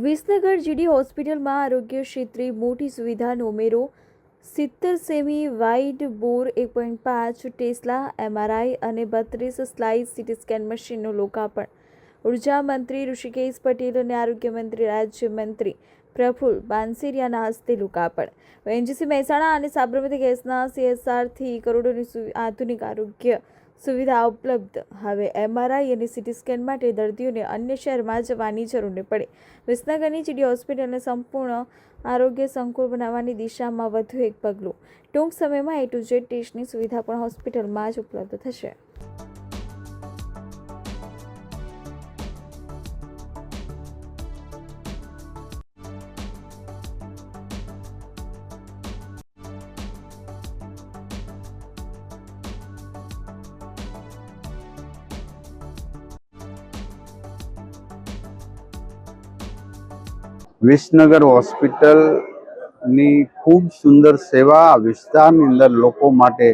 Visnagar GD હોસ્પિટલમાં આરોગ્ય ક્ષેત્રે મોટી સુવિધાનો ઉમેરો 70 સેમી વાઇડ બોર 1.5 ટેસ્લા એમઆરઆઈ અને 32 સ્લાઇસ સીટી સ્કેન મશીનનું લોકાર્પણ ઉર્જા મંત્રી ઋષિકેશ પટેલ અને આરોગ્ય મંત્રી રાજ્યમંત્રી પ્રફુલ બાનસેરિયાના હસ્તે લોકાર્પણ। એનજીસી મહેસાણા અને સાબરમતી ગેસના સીએસઆરથી કરોડોની આધુનિક આરોગ્ય સુવિધા ઉપલબ્ધ। હવે એમઆરઆઈ અને સીટી સ્કેન માટે દર્દીઓને અન્ય શહેરમાં જવાની જરૂર નહીં પડે। વિસનગરની જીડી હોસ્પિટલને સંપૂર્ણ આરોગ્ય સંકુલ બનાવવાની દિશામાં વધુ એક પગલું। ટૂંક સમયમાં A to Z ટેસ્ટની સુવિધા પણ હોસ્પિટલમાં જ ઉપલબ્ધ થશે। વિસનગર હોસ્પિટલની ખૂબ સુંદર સેવા વિસ્તારની અંદર લોકો માટે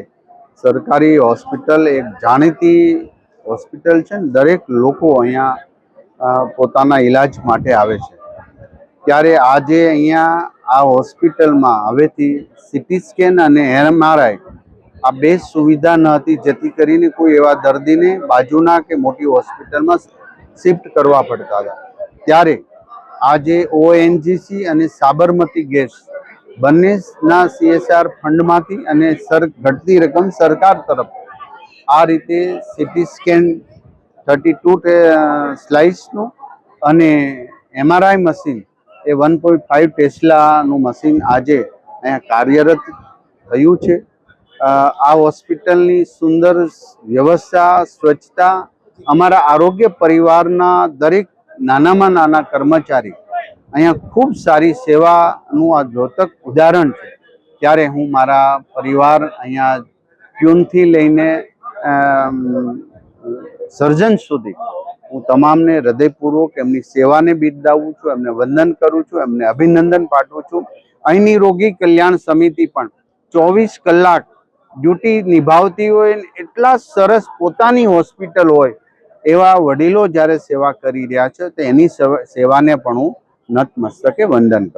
સરકારી હોસ્પિટલ એક જાણીતી હોસ્પિટલ છે। દરેક લોકો અહીંયા પોતાના ઈલાજ માટે આવે છે, ત્યારે આજે અહીંયા આ હોસ્પિટલમાં હવેથી સીટી સ્કેન અને એમઆરઆઈ આ બે સુવિધા ન હતી, જેથી કરીને કોઈ એવા દર્દીને બાજુના કે મોટી હોસ્પિટલમાં શિફ્ટ કરવા પડતા હતા। ત્યારે આજે ઓએનજીસી અને સાબરમતી ગેસ બંનેના સીએસઆર ફંડમાંથી અને ઘટતી રકમ સરકાર તરફ આ રીતે સીટી સ્કેન 32 સ્લાઇસનું અને એમઆરઆઈ મશીન એ 1.5 ટેસ્લાનું મશીન આજે અહીંયા કાર્યરત થયું છે। આ હોસ્પિટલની સુંદર વ્યવસ્થા, સ્વચ્છતા, અમારા આરોગ્ય પરિવારના દરેક નાનામાં નાના કર્મચારી અહીંયા ખૂબ સારી સેવાનું આ દ્યોતક ઉદાહરણ છે। ત્યારે હું મારા પરિવાર અહીંયા પ્યુનથી લઈને સર્જન સુધી હું તમામને હૃદયપૂર્વક એમની સેવાને બિરદાવું છું, એમને વંદન કરું છું, એમને અભિનંદન પાઠવું છું। અહીંની રોગી કલ્યાણ સમિતિ પણ 24 કલાક ડ્યુટી નિભાવતી હોય, એટલા સરસ પોતાની હોસ્પિટલ હોય એવા વડીલો જ્યારે સેવા કરી રહ્યા છે તો એની સેવાને પણ હું નતમસ્તકે વંદન કરું।